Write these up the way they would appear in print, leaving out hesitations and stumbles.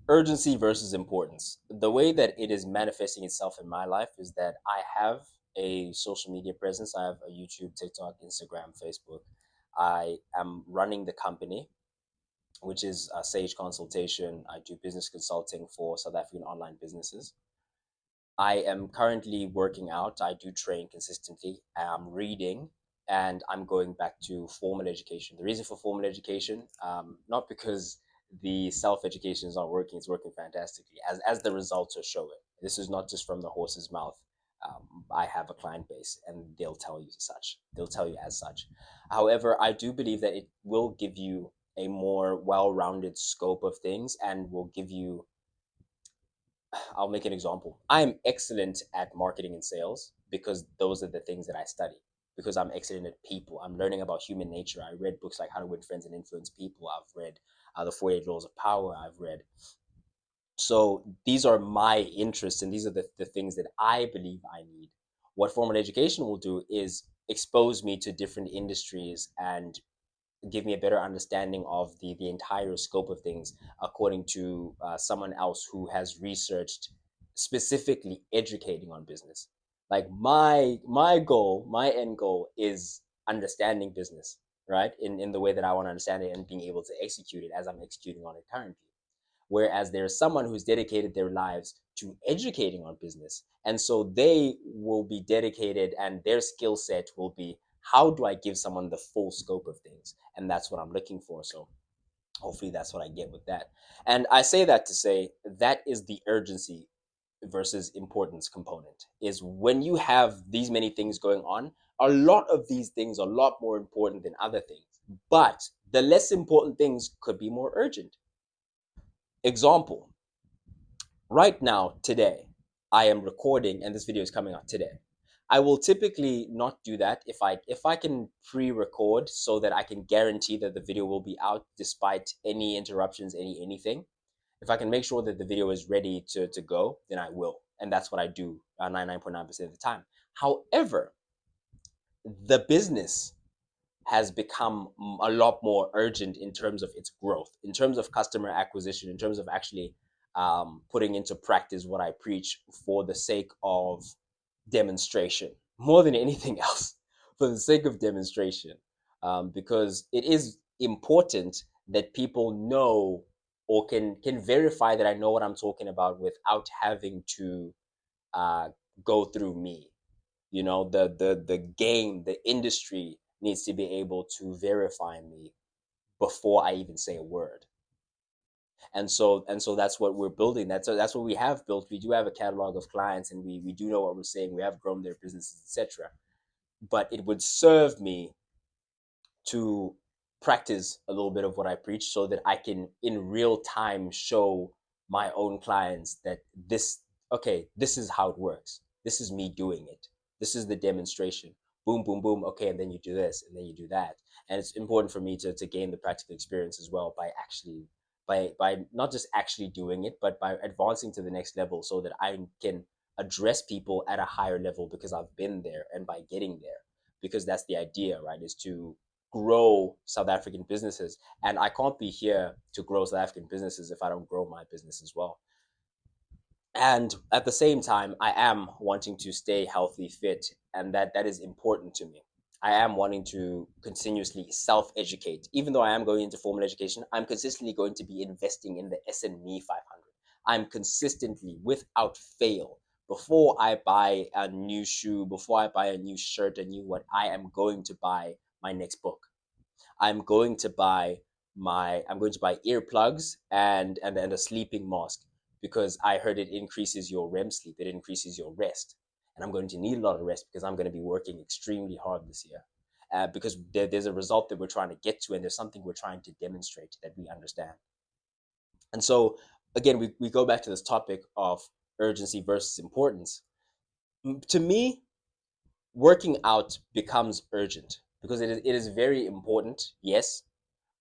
Urgency versus importance. The way that it is manifesting itself in my life is that I have a social media presence. I have a YouTube, TikTok, Instagram, Facebook. I am running the company, which is Sage Consultation. I do business consulting for South African online businesses. I am currently working out. I do train consistently. I'm reading, and I'm going back to formal education. The reason for formal education, not because the self education is not working, it's working fantastically, as the results are showing. This is not just from the horse's mouth. I have a client base, and they'll tell you such. They'll tell you as such. However, I do believe that it will give you a more well rounded scope of things and will give you. I'll make an example. I'm excellent at marketing and sales because those are the things that I study. Because I'm excellent at people. I'm learning about human nature. I read books like How to Win Friends and Influence People. I've read The 48 Laws of Power. I've read. So these are my interests and these are the things that I believe I need. What formal education will do is expose me to different industries and give me a better understanding of the entire scope of things according to someone else who has researched specifically educating on business. Like my goal, my end goal is understanding business, right, in the way that I want to understand it and being able to execute it as I'm executing on it currently. Whereas there's someone who's dedicated their lives to educating on business, and so they will be dedicated and their skill set will be, how do I give someone the full scope of things? And that's what I'm looking for. So hopefully that's what I get with that. And I say that to say that is the urgency versus importance component, is when you have these many things going on, a lot of these things are a lot more important than other things, but the less important things could be more urgent. Example, right now, today, I am recording and this video is coming out today. I will typically not do that if I can pre-record so that I can guarantee that the video will be out despite any interruptions, anything. If I can make sure that the video is ready to go, then I will. And that's what I do 99.9% of the time. However, the business has become a lot more urgent in terms of its growth, in terms of customer acquisition, in terms of actually putting into practice what I preach for the sake of demonstration, more than anything else, for the sake of demonstration, because it is important that people know or can verify that I know what I'm talking about without having to uh, go through me. You know, the game, the industry needs to be able to verify me before I even say a word. And so that's what we're building. That's what we have built. We do have a catalog of clients, and we do know what we're saying. We have grown their businesses, etc. But it would serve me to practice a little bit of what I preach so that I can in real time show my own clients that this, okay, this is how it works. This is me doing it. This is the demonstration. Boom, boom, boom. Okay, and then you do this and then you do that. And it's important for me to gain the practical experience as well by actually by not just actually doing it, but by advancing to the next level so that I can address people at a higher level because I've been there and by getting there. Because that's the idea, right? Is to grow South African businesses. And I can't be here to grow South African businesses if I don't grow my business as well. And at the same time, I am wanting to stay healthy, fit, and that is important to me. I am wanting to continuously self-educate. Even though I am going into formal education, I'm consistently going to be investing in the SME 500. I'm consistently, without fail, before I buy a new shoe, before I buy a new shirt, a new what, I am going to buy my next book. I'm going to buy earplugs and a sleeping mask because I heard it increases your REM sleep, it increases your rest. And I'm going to need a lot of rest because I'm going to be working extremely hard this year. Because there's a result that we're trying to get to, and there's something we're trying to demonstrate that we understand. And so, again, we go back to this topic of urgency versus importance. To me, working out becomes urgent because it is very important, yes,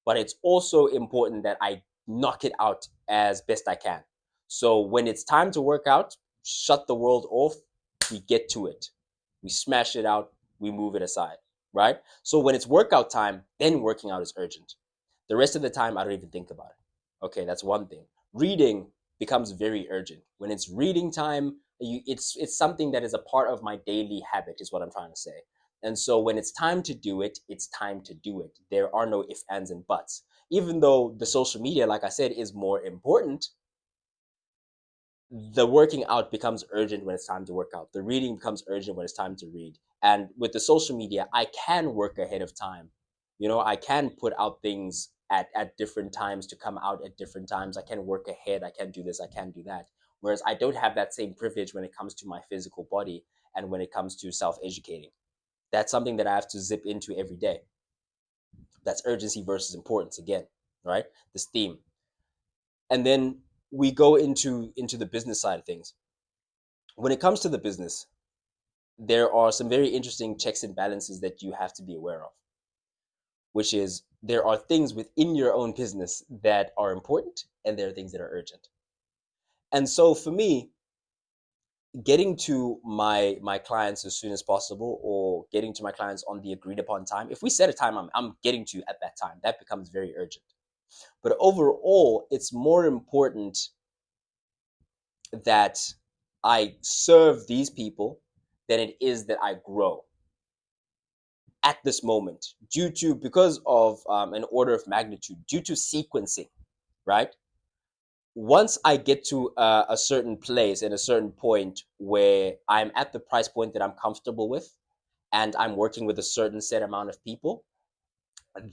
but it's also important that I knock it out as best I can. So when it's time to work out, shut the world off, we get to it. We smash it out, we move it aside, right? So when it's workout time, then working out is urgent. The rest of the time, I don't even think about it. Okay, that's one thing. Reading, becomes very urgent. When it's reading time, it's something that is a part of my daily habit, is what I'm trying to say. And so when it's time to do it, it's time to do it. There are no ifs, ands, and buts. Even though the social media, like I said, is more important, the working out becomes urgent when it's time to work out. The reading becomes urgent when it's time to read. And with the social media, I can work ahead of time. I can put out things at different times to come out at different times. I can work ahead. I can do this. I can do that. Whereas I don't have that same privilege when it comes to my physical body and when it comes to self educating. That's something that I have to zip into every day. That's urgency versus importance again, right? This theme. And then we go into the business side of things. When it comes to the business, there are some very interesting checks and balances that you have to be aware of, which is there are things within your own business that are important and there are things that are urgent. And so for me, getting to my clients as soon as possible, or getting to my clients on the agreed upon time, if we set a time, I'm getting to you at that time, that becomes very urgent. But overall, it's more important that I serve these people than it is that I grow at this moment, because of an order of magnitude, due to sequencing, right? Once I get to a certain place and a certain point where I'm at the price point that I'm comfortable with, and I'm working with a certain set amount of people,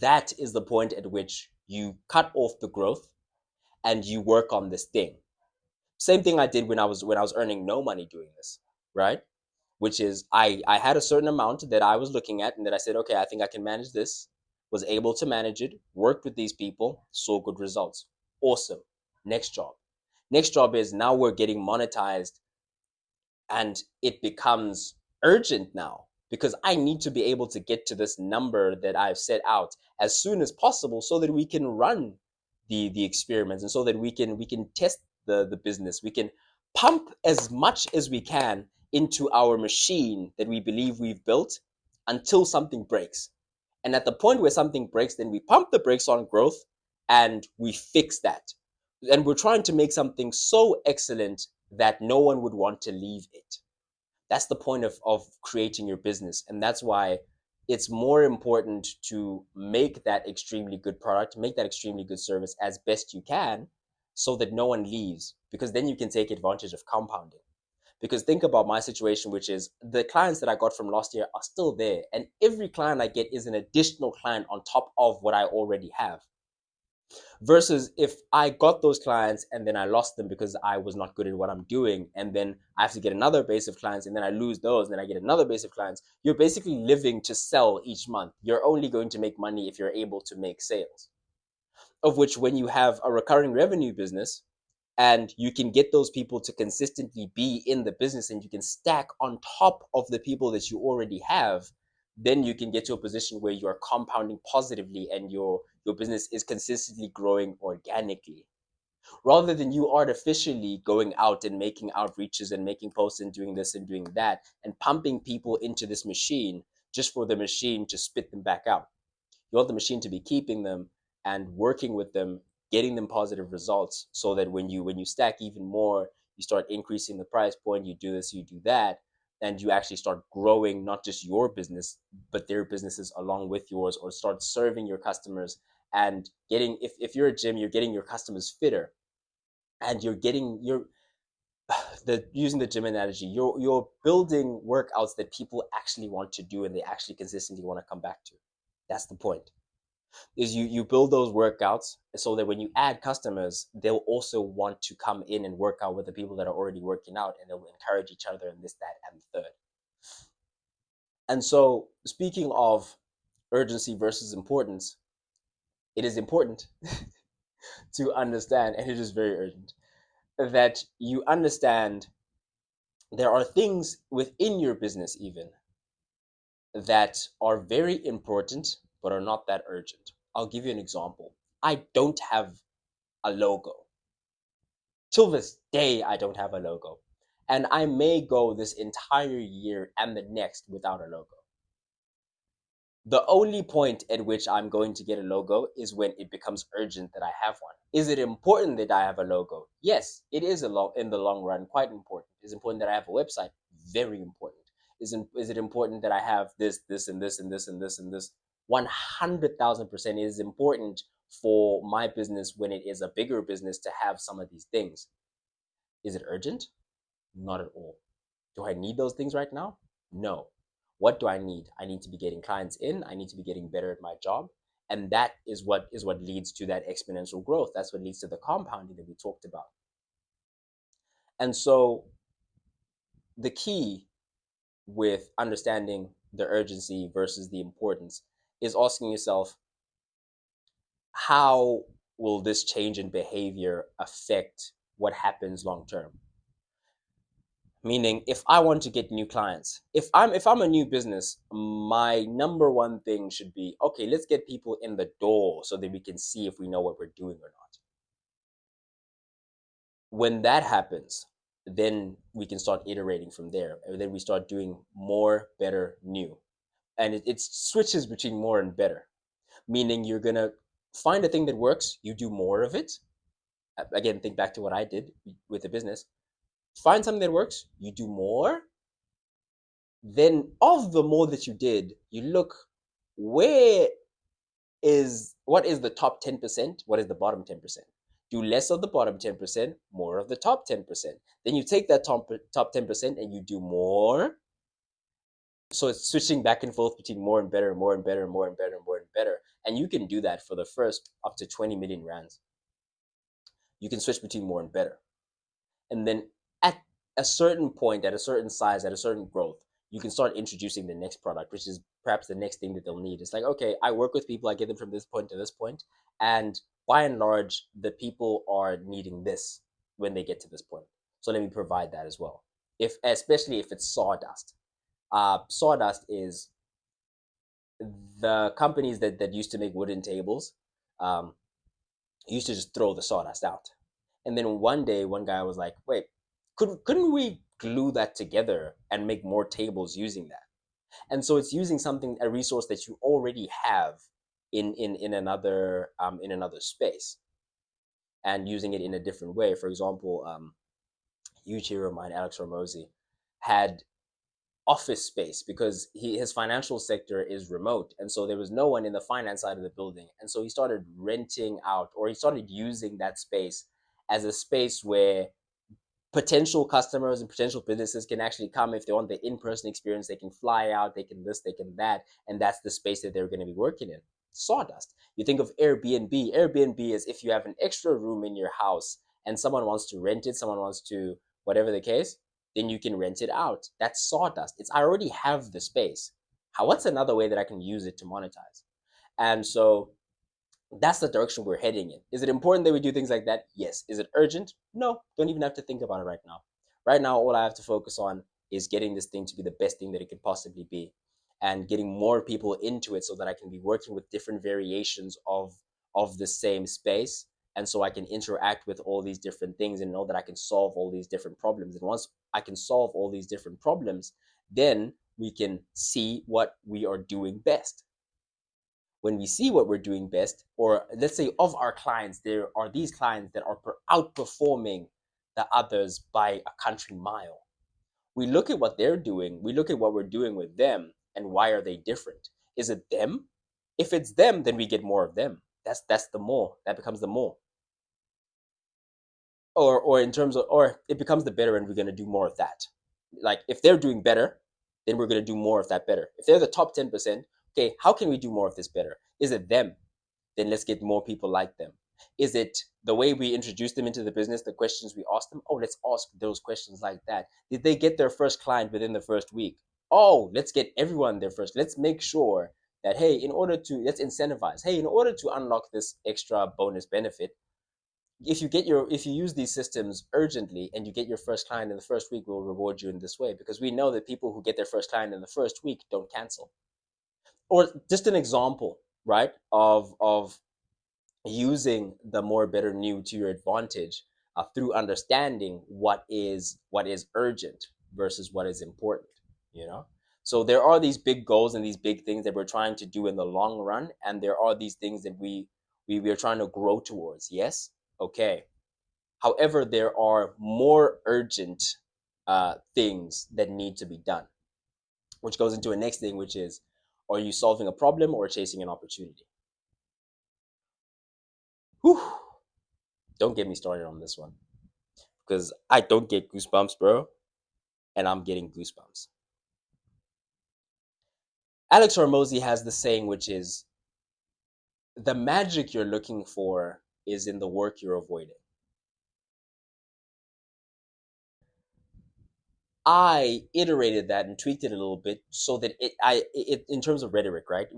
that is the point at which you cut off the growth and you work on this thing. Same thing I did when I was earning no money doing this, right? Which is I had a certain amount that I was looking at and that I said, okay, I think I can manage this. Was able to manage it, worked with these people, saw good results. Awesome. Next job. Next job is now we're getting monetized, and it becomes urgent now because I need to be able to get to this number that I've set out as soon as possible so that we can run the experiments, and so that we can test the business. We can pump as much as we can into our machine that we believe we've built until something breaks. And at the point where something breaks, then we pump the brakes on growth and we fix that. And we're trying to make something so excellent that no one would want to leave it. That's the point of creating your business. And that's why it's more important to make that extremely good product, make that extremely good service as best you can, so that no one leaves, because then you can take advantage of compounding. Because think about my situation, which is the clients that I got from last year are still there. And every client I get is an additional client on top of what I already have. Versus if I got those clients and then I lost them because I was not good at what I'm doing, and then I have to get another base of clients, and then I lose those, and then I get another base of clients. You're basically living to sell each month. You're only going to make money if you're able to make sales. Of which, when you have a recurring revenue business, and you can get those people to consistently be in the business, and you can stack on top of the people that you already have, then you can get to a position where you're compounding positively and your business is consistently growing organically, rather than you artificially going out and making outreaches and making posts and doing this and doing that and pumping people into this machine just for the machine to spit them back out. You want the machine to be keeping them and working with them, getting them positive results, so that when you stack even more, you start increasing the price point, you do this, you do that, and you actually start growing not just your business but their businesses along with yours, or start serving your customers and getting, if you're a gym, you're getting your customers fitter, and you're getting your the using the gym analogy, you're building workouts that people actually want to do and they actually consistently want to come back to. That's the point, is you build those workouts so that when you add customers, they'll also want to come in and work out with the people that are already working out, and they'll encourage each other and this, that, and the third. And so, speaking of urgency versus importance, it is important to understand, and it is very urgent, that you understand there are things within your business even that are very important but are not that urgent. I'll give you an example. I don't have a logo. Till this day, I don't have a logo. And I may go this entire year and the next without a logo. The only point at which I'm going to get a logo is when it becomes urgent that I have one. Is it important that I have a logo? Yes, it is in the long run quite important. Is it important that I have a website? Very important. Is it important that I have this, and this, and this, and this, and this? 100,000% it is important for my business when it is a bigger business to have some of these things. Is it urgent? Not at all. Do I need those things right now? No. What do I need? I need to be getting clients in. I need to be getting better at my job. And that is what leads to that exponential growth. That's what leads to the compounding that we talked about. And so the key with understanding the urgency versus the importance is asking yourself, how will this change in behavior affect what happens long term? Meaning, if I want to get new clients, if I'm a new business, my number one thing should be, okay, let's get people in the door so that we can see if we know what we're doing or not. When that happens, then we can start iterating from there, and then we start doing more, better, new. And it switches between more and better, meaning you're gonna find a thing that works, you do more of it. Again, think back to what I did with the business. Find something that works, you do more. Then of the more that you did, you look, where what is the top 10%, what is the bottom 10%. Do less of the bottom 10%, more of the top 10%. Then you take that top 10% and you do more. So it's switching back and forth between more and better, more and better, more and better, more and better. And you can do that for the first up to 20 million rands. You can switch between more and better. And then at a certain point, at a certain size, at a certain growth, you can start introducing the next product, which is perhaps the next thing that they'll need. It's like, okay, I work with people, I get them from this point to this point, and by and large, the people are needing this when they get to this point. So let me provide that as well. If especially if it's sawdust. Sawdust is the companies that used to make wooden tables, um, used to just throw the sawdust out. And then one day, one guy was like, "Wait, couldn't we glue that together and make more tables using that?" And so it's using something, a resource that you already have in another space, and using it in a different way. For example, huge hero of mine, Alex Ramosi, had office space because his financial sector is remote, and so there was no one in the finance side of the building, and so he started renting out, or he started using that space as a space where potential customers and potential businesses can actually come. If they want the in-person experience, they can fly out, they can this, they can that, and that's the space that they're going to be working in. Sawdust. You think of Airbnb. Airbnb is if you have an extra room in your house and someone wants to rent it, someone wants to, whatever the case, then you can rent it out. That's sawdust. It's, I already have the space. What's another way that I can use it to monetize? And so that's the direction we're heading in. Is it important that we do things like that? Yes. Is it urgent? No. Don't even have to think about it right now. Right now, all I have to focus on is getting this thing to be the best thing that it could possibly be, and getting more people into it so that I can be working with different variations of the same space. And so I can interact with all these different things and know that I can solve all these different problems. And once I can solve all these different problems, then we can see what we are doing best. When we see what we're doing best, or let's say of our clients, there are these clients that are outperforming the others by a country mile. We look at what they're doing, we look at what we're doing with them, and why are they different? Is it them? If it's them, then we get more of them. That's the more. That becomes the more. Or in terms of, or it becomes the better, and we're gonna do more of that. Like if they're doing better, then we're gonna do more of that better. If they're the top 10%, okay, how can we do more of this better? Is it them? Then let's get more people like them. Is it the way we introduce them into the business, the questions we ask them? Oh, let's ask those questions like that. Did they get their first client within the first week? Oh, let's get everyone there first. Let's make sure that, hey, let's incentivize. Hey, in order to unlock this extra bonus benefit, if you use these systems urgently and you get your first client in the first week, we'll reward you in this way, because we know that people who get their first client in the first week don't cancel. Or just an example, right, of using the more better new to your advantage, through understanding what is urgent versus what is important, you know. So there are these big goals and these big things that we're trying to do in the long run, and there are these things that we are trying to grow towards. Yes, okay. However, there are more urgent things that need to be done, which goes into a next thing, which is, are you solving a problem or chasing an opportunity? Whew. Don't get me started on this one because I don't get goosebumps, bro, and I'm getting goosebumps. Alex Hormozy has the saying, which is, the magic you're looking for is in the work you're avoiding. I iterated that and tweaked it a little bit so that in terms of rhetoric, right?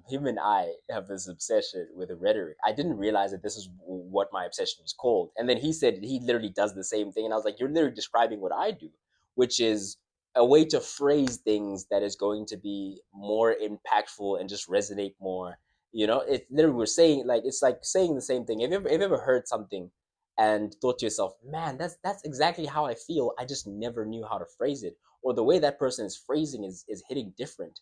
Him and I have this obsession with rhetoric. I didn't realize that this is what my obsession was called, and then he said he literally does the same thing, and I was like, "You're literally describing what I do," which is a way to phrase things that is going to be more impactful and just resonate more. It literally we're saying, like, it's like saying the same thing. Have you ever heard something and thought to yourself, man, that's exactly how I feel. I just never knew how to phrase it. Or the way that person is phrasing is hitting different.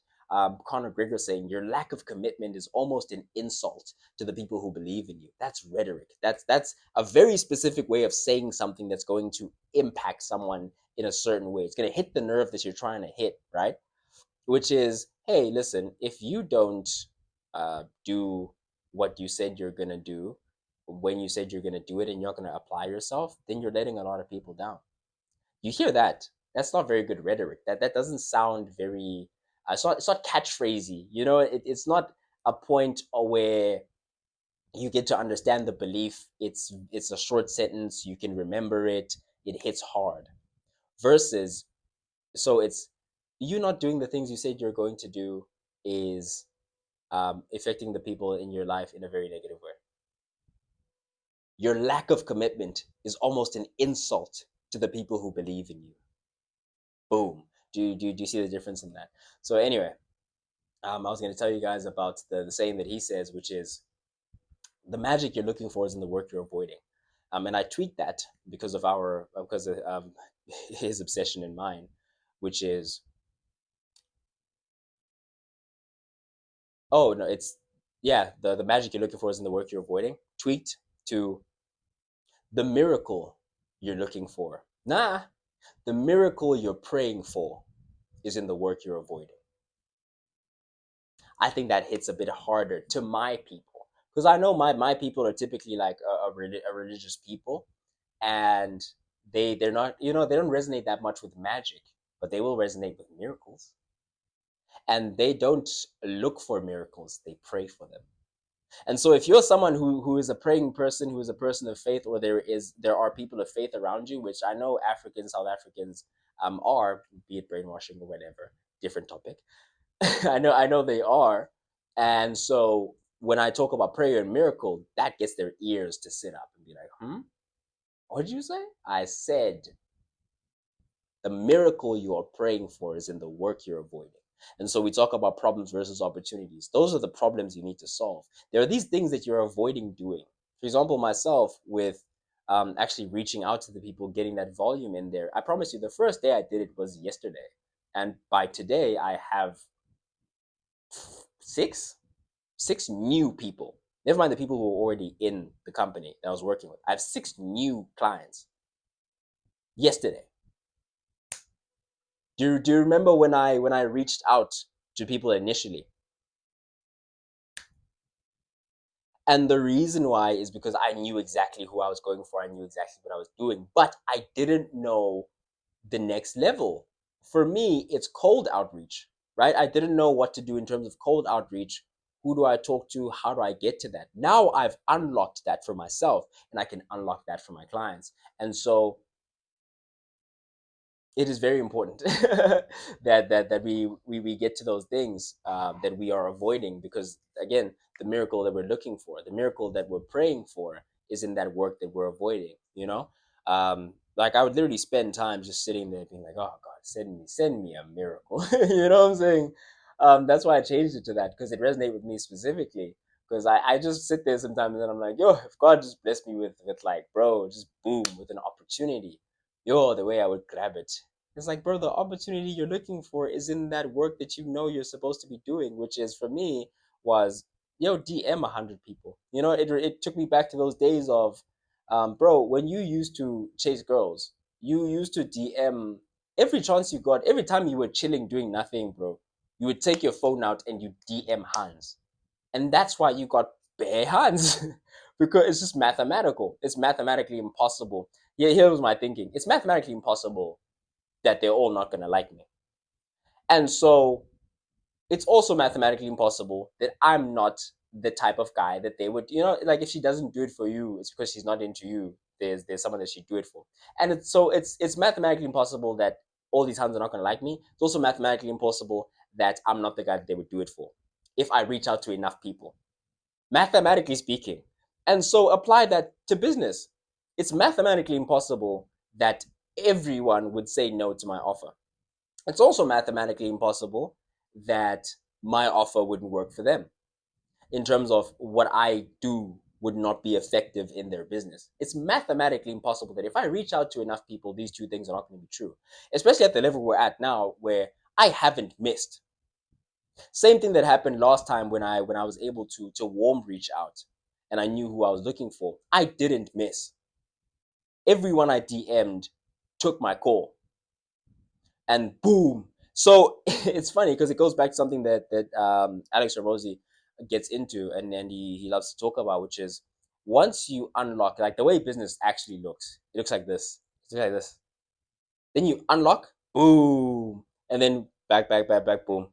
Conor Gregor saying your lack of commitment is almost an insult to the people who believe in you. That's rhetoric. That's a very specific way of saying something that's going to impact someone in a certain way. It's going to hit the nerve that you're trying to hit, right? Which is, hey, listen, if you don't do what you said you're going to do when you said you're going to do it and you're going to apply yourself, then you're letting a lot of people down. You hear that? That's not very good rhetoric. That doesn't sound very. It's not catchphrasy. It's not a point where you get to understand the belief. It's a short sentence. You can remember it. It hits hard. Versus, so it's you not doing the things you said you're going to do is affecting the people in your life in a very negative way. Your lack of commitment is almost an insult to the people who believe in you. Boom. Do you see the difference in that? So anyway, I was going to tell you guys about the saying that he says, which is, the magic you're looking for is in the work you're avoiding. And I tweet that because of his obsession in mine, which is, oh no, it's, yeah, the magic you're looking for is in the work you're avoiding. Tweet to, the miracle you're looking for. Nah, the miracle you're praying for is in the work you're avoiding. I think that hits a bit harder to my people because I know my people are typically like a religious people, and they're not, they don't resonate that much with magic, but they will resonate with miracles, and they don't look for miracles, they pray for them. And so if you're someone who is a praying person, who is a person of faith, or there are people of faith around you, which I know Africans, South Africans are, be it brainwashing or whatever, different topic. I know they are. And so when I talk about prayer and miracle, that gets their ears to sit up and be like, what did you say? I said the miracle you are praying for is in the work you're avoiding. And so we talk about problems versus opportunities. Those are the problems you need to solve. There are these things that you're avoiding doing. For example, myself with actually reaching out to the people, getting that volume in there. I promise you, the first day I did it was yesterday. And by today, I have six new people. Never mind the people who were already in the company that I was working with. I have six new clients yesterday. Do you remember when I reached out to people initially? And the reason why is because I knew exactly who I was going for. I knew exactly what I was doing, but I didn't know the next level. For me, it's cold outreach, right? I didn't know what to do in terms of cold outreach. Who do I talk to? How do I get to that? Now I've unlocked that for myself, and I can unlock that for my clients. And so it is very important that we get to those things that we are avoiding, because again, the miracle that we're looking for, the miracle that we're praying for, is in that work that we're avoiding. Like I would literally spend time just sitting there being like, oh God, send me a miracle. You know what I'm saying? That's why I changed it to that, because it resonated with me specifically. Because I just sit there sometimes and then I'm like, yo, if God just blessed me with like, bro, just boom, with an opportunity, yo, the way I would grab it. It's like, bro, the opportunity you're looking for is in that work that you know you're supposed to be doing, which is for me was, yo, DM 100 people. It took me back to those days of, bro, when you used to chase girls, you used to DM every chance you got, every time you were chilling doing nothing, bro. You would take your phone out and you DM Hans, and that's why you got bare Hans because it's just mathematical. It's mathematically impossible. Yeah, here was my thinking. It's mathematically impossible that they're all not going to like me. And so it's also mathematically impossible that I'm not the type of guy that they would, like if she doesn't do it for you, it's because she's not into you. There's someone that she'd do it for. And it's mathematically impossible that all these hands are not going to like me. It's also mathematically impossible that I'm not the guy that they would do it for if I reach out to enough people, mathematically speaking. And so apply that to business. It's mathematically impossible that everyone would say no to my offer. It's also mathematically impossible that my offer wouldn't work for them in terms of what I do would not be effective in their business. It's mathematically impossible that if I reach out to enough people, these two things are not going to be true, especially at the level we're at now where I haven't missed. Same thing that happened last time when I was able to warm reach out and I knew who I was looking for. I didn't miss. Everyone I DM'd took my call and boom. So it's funny because it goes back to something that Alex Ramosi gets into and then he loves to talk about, which is once you unlock, like the way business actually looks, it looks like this. It looks like this. Then you unlock, boom, and then back, boom,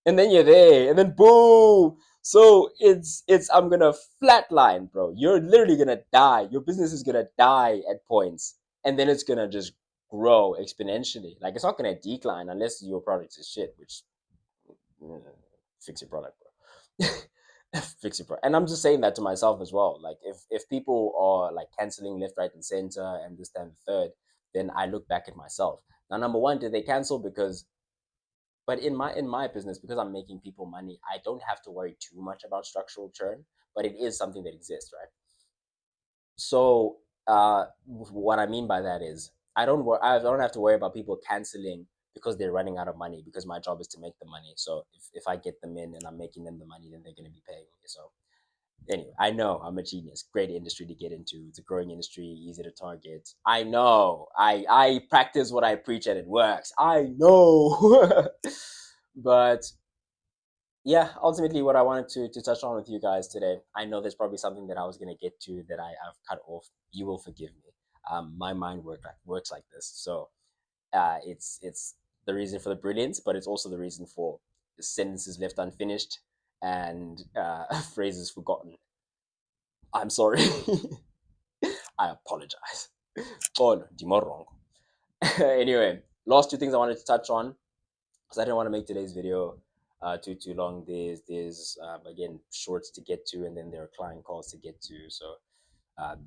and then you're there, and then boom. So it's I'm gonna flatline, bro. You're literally gonna die. Your business is gonna die at points, and then it's gonna just grow exponentially. Like it's not gonna decline unless your product is shit, which mm, fix your product, bro. Fix your product. And I'm just saying that to myself as well. Like if people are like canceling left, right, and center, and this, that, and the third, then I look back at myself. Now, number one, did they cancel because but in my business, because I'm making people money, I don't have to worry too much about structural churn, but it is something that exists, right? So what I mean by that is I don't have to worry about people canceling because they're running out of money, because my job is to make the money. So if I get them in and I'm making them the money, then they're going to be paying me. So anyway, I know I'm a genius. Great industry to get into. It's a growing industry, easy to target. I know. I practice what I preach and it works. I know. But yeah, ultimately what I wanted to touch on with you guys today. I know there's probably something that I was gonna get to that I've cut off. You will forgive me. My mind works like this. So it's the reason for the brilliance, but it's also the reason for sentences left unfinished and phrases forgotten. I'm sorry. I apologize. Oh, no, wrong. Anyway, last two things I wanted to touch on because I didn't want to make today's video too long. There's again shorts to get to, and then there are client calls to get to. So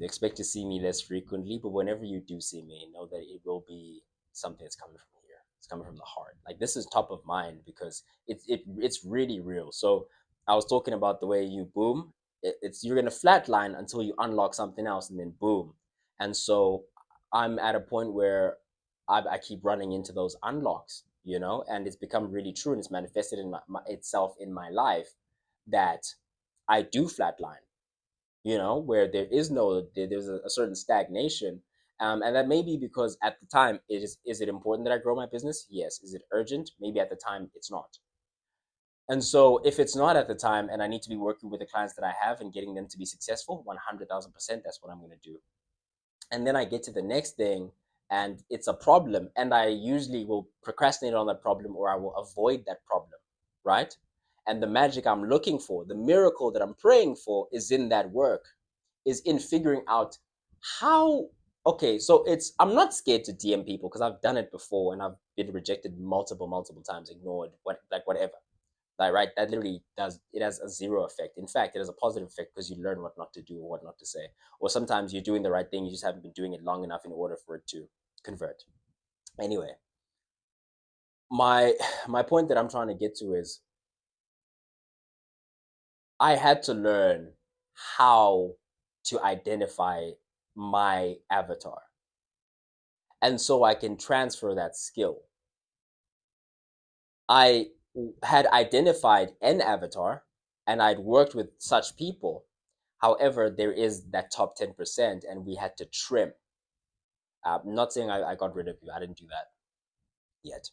expect to see me less frequently, but whenever you do see me, know that it will be something that's coming from here. It's coming from the heart. Like this is top of mind because it's really real. So I was talking about the way you boom. It's you're gonna flatline until you unlock something else, and then boom. And so I'm at a point where I keep running into those unlocks, and it's become really true, and it's manifested in itself in my life that I do flatline, where there is there's a certain stagnation. And that may be because at the time is it important that I grow my business? Yes. Is it urgent? Maybe at the time it's not. And so if it's not at the time and I need to be working with the clients that I have and getting them to be successful, 100,000%, that's what I'm going to do. And then I get to the next thing and it's a problem, and I usually will procrastinate on that problem or I will avoid that problem, right? And the magic I'm looking for, the miracle that I'm praying for, is in that work, is in figuring out how. Okay, so it's I'm not scared to DM people because I've done it before and I've been rejected multiple times, ignored, whatever. Like, right, that literally does it has a zero effect. In fact, it has a positive effect because you learn what not to do or what not to say. Or sometimes you're doing the right thing, you just haven't been doing it long enough in order for it to convert. Anyway, my my point that I'm trying to get to is I had to learn how to identify my avatar. and so I can transfer that skill. I had identified an avatar and I'd worked with such people. However, there is that top 10%, and we had to trim. I'm not saying I got rid of you, I didn't do that yet.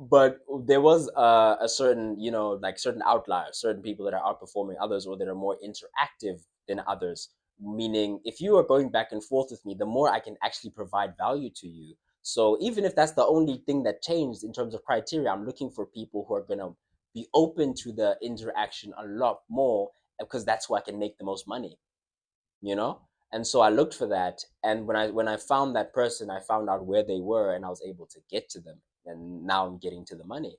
But there was a certain, like certain outliers, certain people that are outperforming others or that are more interactive than others. Meaning, if you are going back and forth with me, the more I can actually provide value to you. So even if that's the only thing that changed in terms of criteria, I'm looking for people who are going to be open to the interaction a lot more, because that's who I can make the most money, you know. And so I looked for that, and when I found that person, I found out where they were, and I was able to get to them. And now I'm getting to the money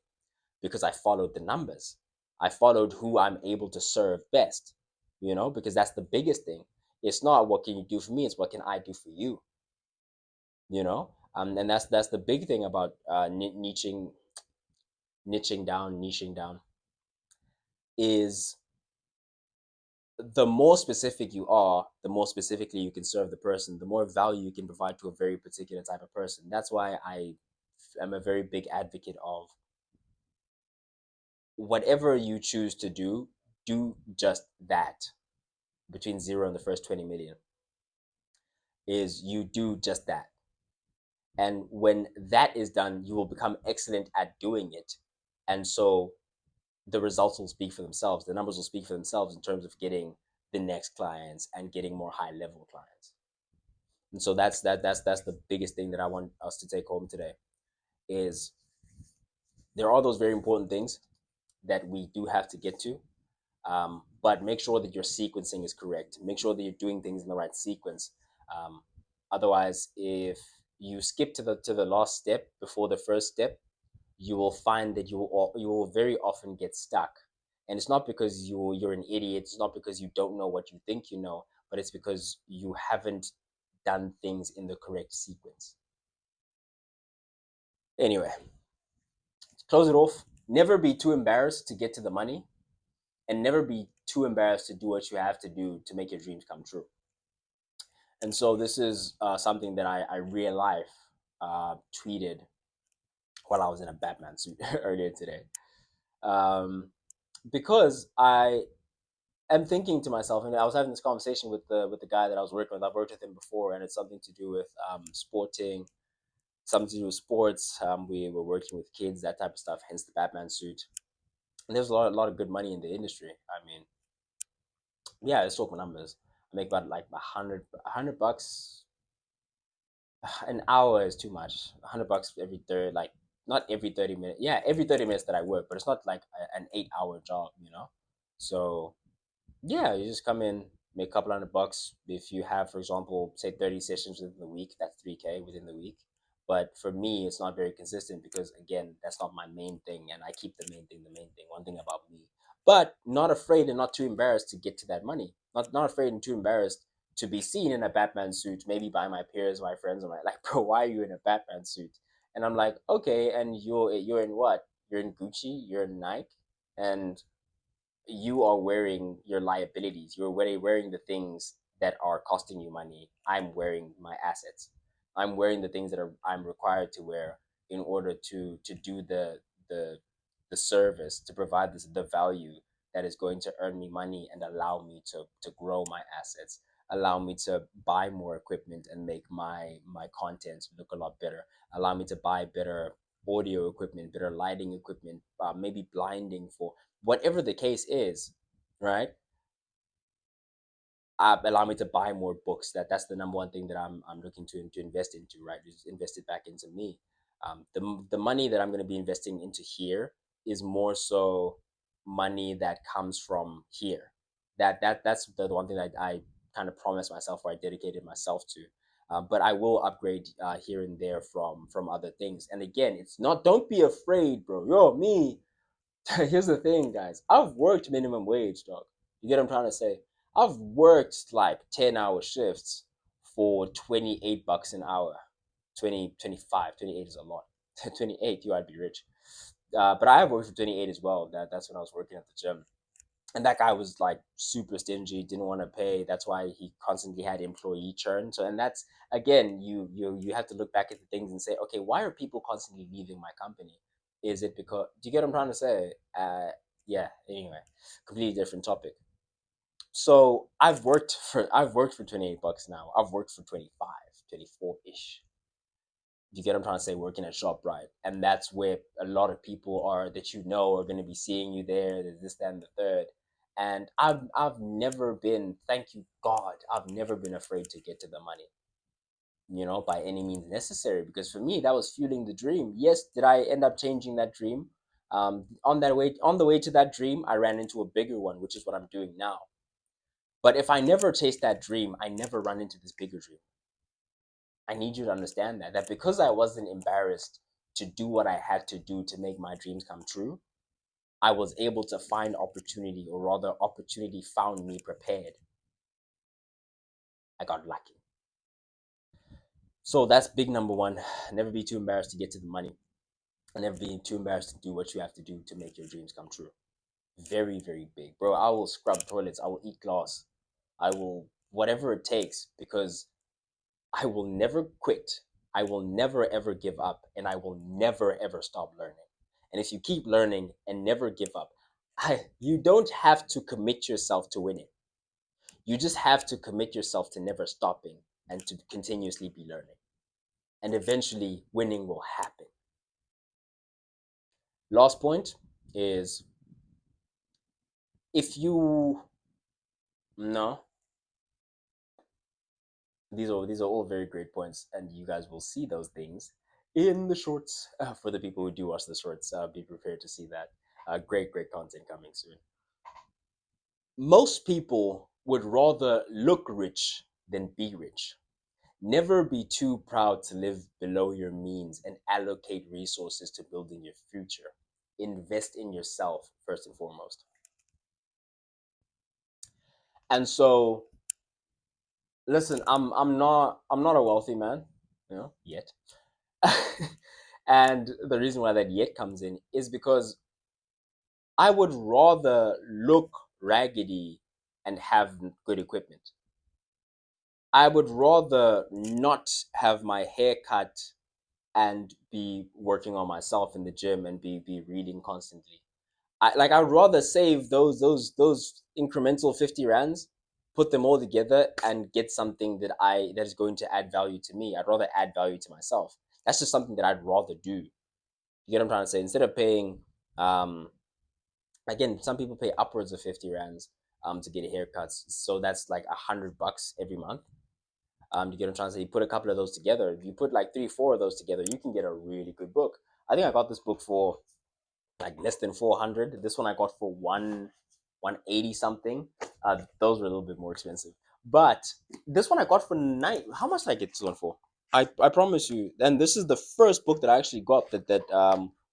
because I followed the numbers. I followed who I'm able to serve best, because that's the biggest thing. It's not what can you do for me, it's what can I do for you, and that's the big thing about niching down is the more specific you are, the more specifically you can serve the person, the more value you can provide to a very particular type of person. That's why I am a very big advocate of whatever you choose to do just that. Between zero and the first 20 million is you do just that. And when that is done, you will become excellent at doing it. And so the results will speak for themselves. The numbers will speak for themselves in terms of getting the next clients and getting more high level clients. And so that's the biggest thing that I want us to take home today is there are those very important things that we do have to get to. But make sure that your sequencing is correct. Make sure that you're doing things in the right sequence. Um, Otherwise, if you skip to the last step before the first step, you will find that you will very often get stuck. And it's not because you're an idiot. It's not because you don't know what you think you know, but it's because you haven't done things in the correct sequence. Anyway, to close it off. Never be too embarrassed to get to the money, and never be too embarrassed to do what you have to do to make your dreams come true. And so this is something that I real life tweeted while I was in a Batman suit earlier today, um, because I am thinking to myself, and I was having this conversation with the guy that I was working with. I've worked with him before, and it's something to do with sporting, something to do with sports. We were working with kids, that type of stuff. Hence the Batman suit. And there's a lot of good money in the industry. I mean, yeah, let's talk numbers. I make about like a hundred bucks an hour is too much. $100 every third, like not every 30 minutes. Yeah, every 30 minutes that I work, but it's not like an 8 hour job. So yeah, you just come in, make a couple $100. If you have, for example, say 30 sessions within the week, that's 3K within the week. But for me, it's not very consistent because again, that's not my main thing, and I keep the main thing the main thing. One thing about me, but not afraid and not too embarrassed to get to that money. Not afraid and too embarrassed to be seen in a Batman suit, maybe by my peers, my friends, are like, bro, why are you in a Batman suit? And I'm like, okay, and you're in what? You're in Gucci, you're in Nike, and you are wearing your liabilities. You're wearing the things that are costing you money. I'm wearing my assets. I'm wearing the things that I'm required to wear in order to do the the service, to provide the value that is going to earn me money and allow me to grow my assets, allow me to buy more equipment and make my content look a lot better, allow me to buy better audio equipment, better lighting equipment, maybe blinding for whatever the case is, right? Allow me to buy more books. That's the number one thing that I'm looking to invest into, right? Just invest it back into me. The money that I'm going to be investing into here is more so money that comes from here. That's the one thing that I kind of promised myself, or I dedicated myself to. But I will upgrade here and there from other things. And again, it's not. Don't be afraid, bro. Yo, me. Here's the thing, guys. I've worked minimum wage, dog. You get what I'm trying to say? I've worked like 10-hour shifts for $28 an hour. 20, 25, 28 is a lot. 28, you I'd be rich. But I have worked for 28 as well. That's when I was working at the gym. And that guy was like super stingy, didn't want to pay. That's why he constantly had employee churn. So, and that's again, you have to look back at the things and say, okay, why are people constantly leaving my company? Is it because, do you get what I'm trying to say? Yeah. Anyway, completely different topic. So I've worked for 28 bucks now. I've worked for 25, 24 ish. You get what I'm trying to say? Working at ShopRite, and that's where a lot of people are that are going to be seeing you there. There's this, that, and the third. And I've never been, thank you God, I've never been afraid to get to the money, by any means necessary. Because for me, that was fueling the dream. Yes, did I end up changing that dream? On the way to that dream, I ran into a bigger one, which is what I'm doing now. But if I never chase that dream, I never run into this bigger dream. I need you to understand that because I wasn't embarrassed to do what I had to do to make my dreams come true, I was able to find opportunity, or rather, opportunity found me prepared. I got lucky. So that's big number one. Never be too embarrassed to get to the money, and never be too embarrassed to do what you have to do to make your dreams come true. Very, very big, bro. I will scrub toilets. I will eat glass. I will whatever it takes, because I will never quit. I will never ever give up, and I will never ever stop learning. And if you keep learning and never give up, you don't have to commit yourself to winning. You just have to commit yourself to never stopping and to continuously be learning. And eventually, winning will happen. Last point is, if you no, these are all very great points, and you guys will see those things in the shorts. For the people who do watch the shorts, be prepared to see that. Great content coming soon. Most people would rather look rich than be rich. Never be too proud to live below your means, and allocate resources to building your future. Invest in yourself first and foremost. And so, listen, I'm not a wealthy man, yet. And the reason why that yet comes in is because I would rather look raggedy and have good equipment. I would rather not have my hair cut and be working on myself in the gym and be reading constantly. I'd rather save those incremental 50 rands, put them all together, and get something that is going to add value to me. I'd rather add value to myself. That's just something that I'd rather do. You get what I'm trying to say? Instead of paying, um, again, some people pay upwards of 50 rands to get a haircut. So that's like $100 every month. You get what I'm trying to say? You put a couple of those together. If you put like three, four of those together, you can get a really good book. I think I got this book for like less than 400. This one I got for 180 something. Those were a little bit more expensive. But this one I got for nine. How much did I get this one for? I promise you. And this is the first book that I actually got that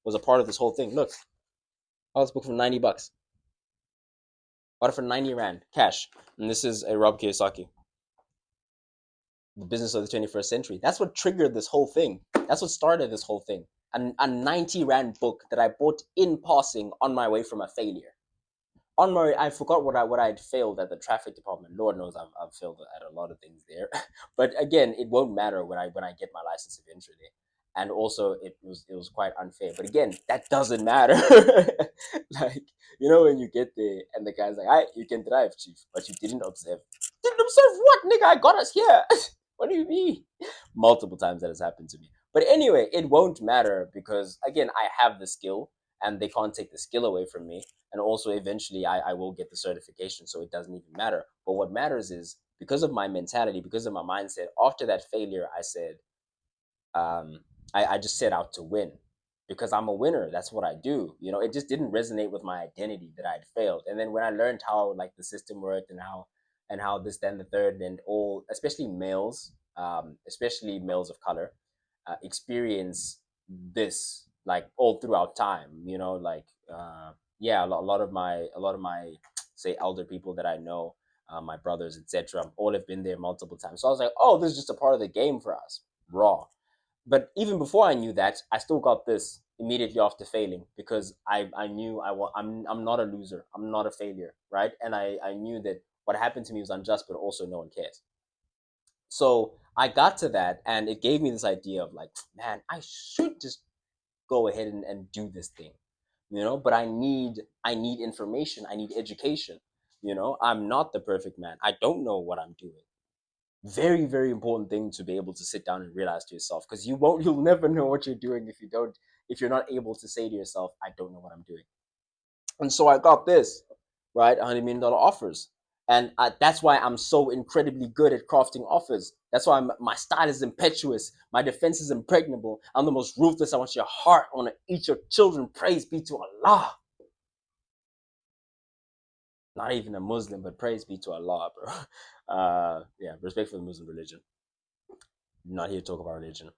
was a part of this whole thing. Look, I got this book for $90. Got it for 90 rand cash. And this is a Rob Kiyosaki, The Business of the 21st Century. That's what triggered this whole thing. That's what started this whole thing. A 90 rand book that I bought in passing on my way from a failure. I forgot what I'd failed at the traffic department. Lord knows I've failed at a lot of things there. But again, it won't matter when I get my license eventually. And also, it was quite unfair. But again, that doesn't matter. Like, when you get there and the guy's like, "All right, you can drive, chief, but you didn't observe." Didn't observe what, nigga? I got us here. What do you mean? Multiple times that has happened to me. But anyway, it won't matter because again, I have the skill, and they can't take the skill away from me. And also, eventually, I will get the certification, so it doesn't even matter. But what matters is, because of my mentality, because of my mindset, after that failure, I said, um, I just set out to win, because I'm a winner. That's what I do. It just didn't resonate with my identity that I had failed. And then when I learned how like the system worked, and how this, then the third, and all, especially males of color, experience this like all throughout time. Like yeah, a lot of my say elder people that I know, my brothers, etc., all have been there multiple times. So I was like, oh, this is just a part of the game for us. Raw. But even before I knew that, I still got this. immediately after failing because I knew I'm not a loser. I'm not a failure, right? And I knew that what happened to me was unjust, but also no one cares. So I got to that, and it gave me this idea of like, man, I should just go ahead and do this thing, but I need information, I need education. I'm not the perfect man, I don't know what I'm doing. Very, very important thing to be able to sit down and realize to yourself, because you'll never know what you're doing if you're not able to say to yourself, I don't know what I'm doing. And so I got this, right? $100 million offers. And that's why I'm so incredibly good at crafting offers. That's why my style is impetuous. My defense is impregnable. I'm the most ruthless. I want your heart. I want to eat your children. Praise be to Allah. Not even a Muslim, but praise be to Allah, bro. Yeah, respect for the Muslim religion. I'm not here to talk about religion.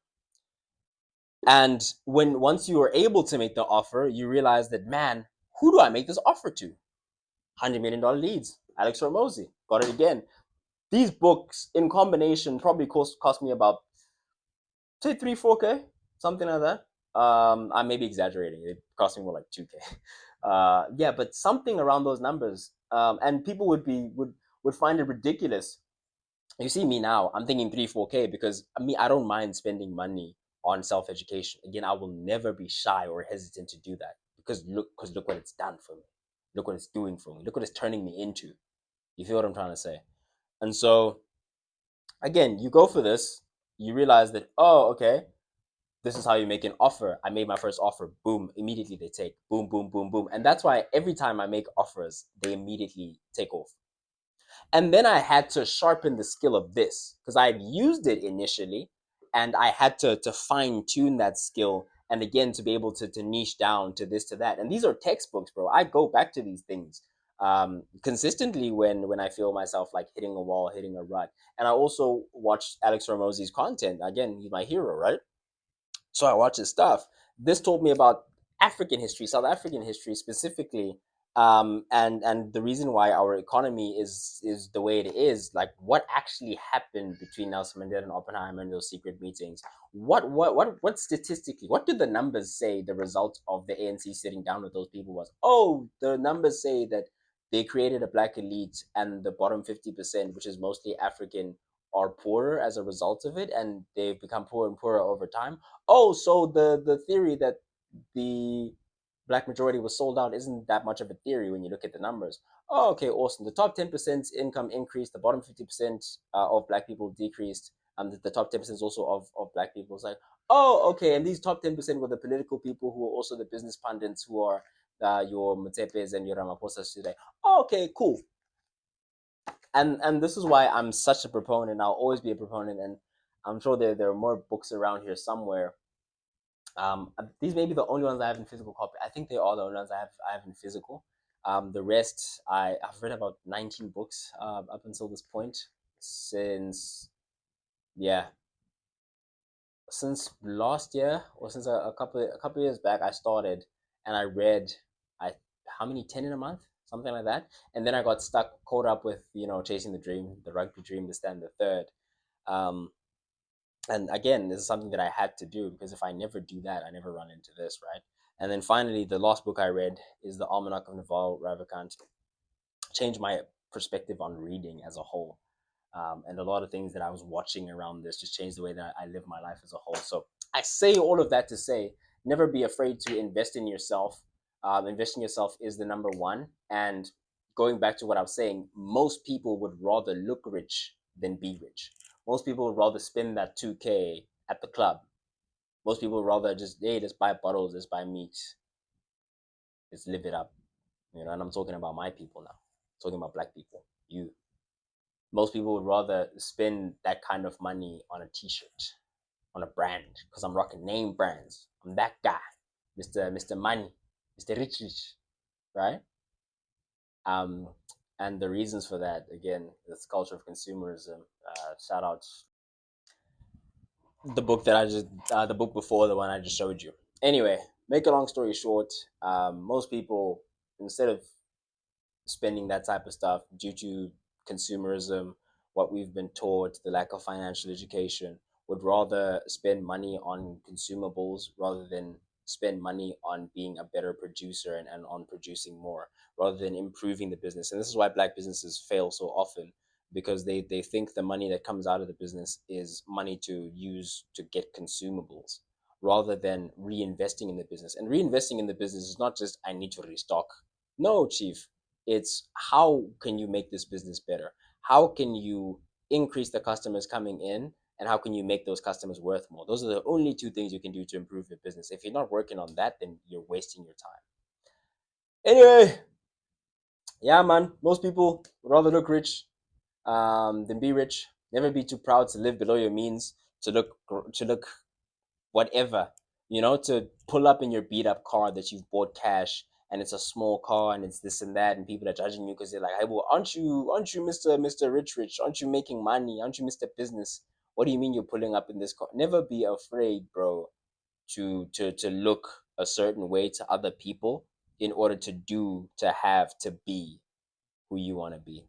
And once you are able to make the offer, you realize that, man, who do I make this offer to? $100 million leads. Alex Hormozy. Got it again. These books in combination probably cost me about, say, 3 4K, something like that. I may be exaggerating. It cost me more like 2K. Yeah, but something around those numbers. And people would find it ridiculous. You see me now, I'm thinking 3 4K because I don't mind spending money on self education. Again, I will never be shy or hesitant to do that because look what it's done for me. Look what it's doing for me. Look what it's turning me into. You feel what I'm trying to say? And so again, you go for this, you realize that, oh, okay, this is how you make an offer. I made my first offer, boom, immediately they take, boom, boom, boom, boom. And that's why every time I make offers, they immediately take off. And then I had to sharpen the skill of this because I had used it initially, and I had to fine tune that skill. And again, to be able to niche down to this, to that. And these are textbooks, bro. I go back to these things consistently when I feel myself like hitting a wall, hitting a rut. And I also watch Alex Hormozy's content. Again, he's my hero, right? So I watch his stuff. This told me about African history, South African history specifically, and the reason why our economy is the way it is. Like what actually happened between Nelson Mandela and Oppenheimer in those secret meetings. What statistically? What did the numbers say? The result of the ANC sitting down with those people was, oh, the numbers say that they created a black elite, and the bottom 50%, which is mostly African, are poorer as a result of it, and they've become poorer and poorer over time. Oh, so the theory that the black majority was sold out isn't that much of a theory when you look at the numbers. Oh, okay, awesome. The top 10% income increased, the bottom 50% of black people decreased, and the top 10% is also of black people. It's like, oh, okay, and these top 10% were the political people who are also the business pundits who are your Mutepes and your Ramaphosa today. Oh, okay, cool. And this is why I'm such a proponent. I'll always be a proponent, and I'm sure there are more books around here somewhere. These may be the only ones I have in physical copy. I think they are the only ones I have in physical. The rest I've read about 19 books up until this point since, yeah, since last year, or since a couple years back I started, and I read, I how many, 10 in a month, something like that. And then I got stuck, caught up with chasing the dream, the rugby dream, this, that, and the third. Um, and again, this is something that I had to do because if I never do that, I never run into this, right? And then finally, the last book I read is The Almanac of Naval Ravikant. Changed my perspective on reading as a whole. And a lot of things that I was watching around this just changed the way that I live my life as a whole. So I say all of that to say, never be afraid to invest in yourself. Investing in yourself is the number one. And going back to what I was saying, most people would rather look rich than be rich. Most people would rather spend that 2K at the club. Most people would rather just, hey, just buy bottles, just buy meat, just live it up. And I'm talking about my people now. I'm talking about black people, you. Most people would rather spend that kind of money on a t-shirt, on a brand, because I'm rocking name brands. I'm that guy, Mr. Money, Mr. Rich Rich, right? Um, and the reasons for that, again, this culture of consumerism. Shout out the book before the one I just showed you. Anyway, make a long story short, most people, instead of spending that type of stuff due to consumerism, what we've been taught, the lack of financial education, would rather spend money on consumables rather than spend money on being a better producer and on producing more rather than improving the business. And this is why black businesses fail so often, because they think the money that comes out of the business is money to use to get consumables rather than reinvesting in the business. And reinvesting in the business is not just I need to restock. No, chief. It's how can you make this business better? How can you increase the customers coming in, and how can you make those customers worth more? Those are the only two things you can do to improve your business. If you're not working on that, then you're wasting your time. Anyway, yeah, man. Most people would rather look rich than be rich. Never be too proud to live below your means. To look whatever, to pull up in your beat up car that you've bought cash, and it's a small car and it's this and that, and people are judging you because they're like, hey, well, aren't you Mr. Rich? Aren't you making money? Aren't you Mr. Business? What do you mean you're pulling up in this car? Never be afraid, bro, to look a certain way to other people in order to be who you want to be.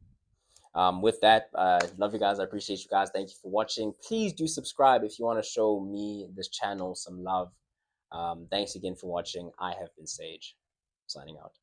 With that, love you guys. I appreciate you guys. Thank you for watching. Please do subscribe if you want to show me, this channel, some love. Thanks again for watching. I have been Sage, signing out.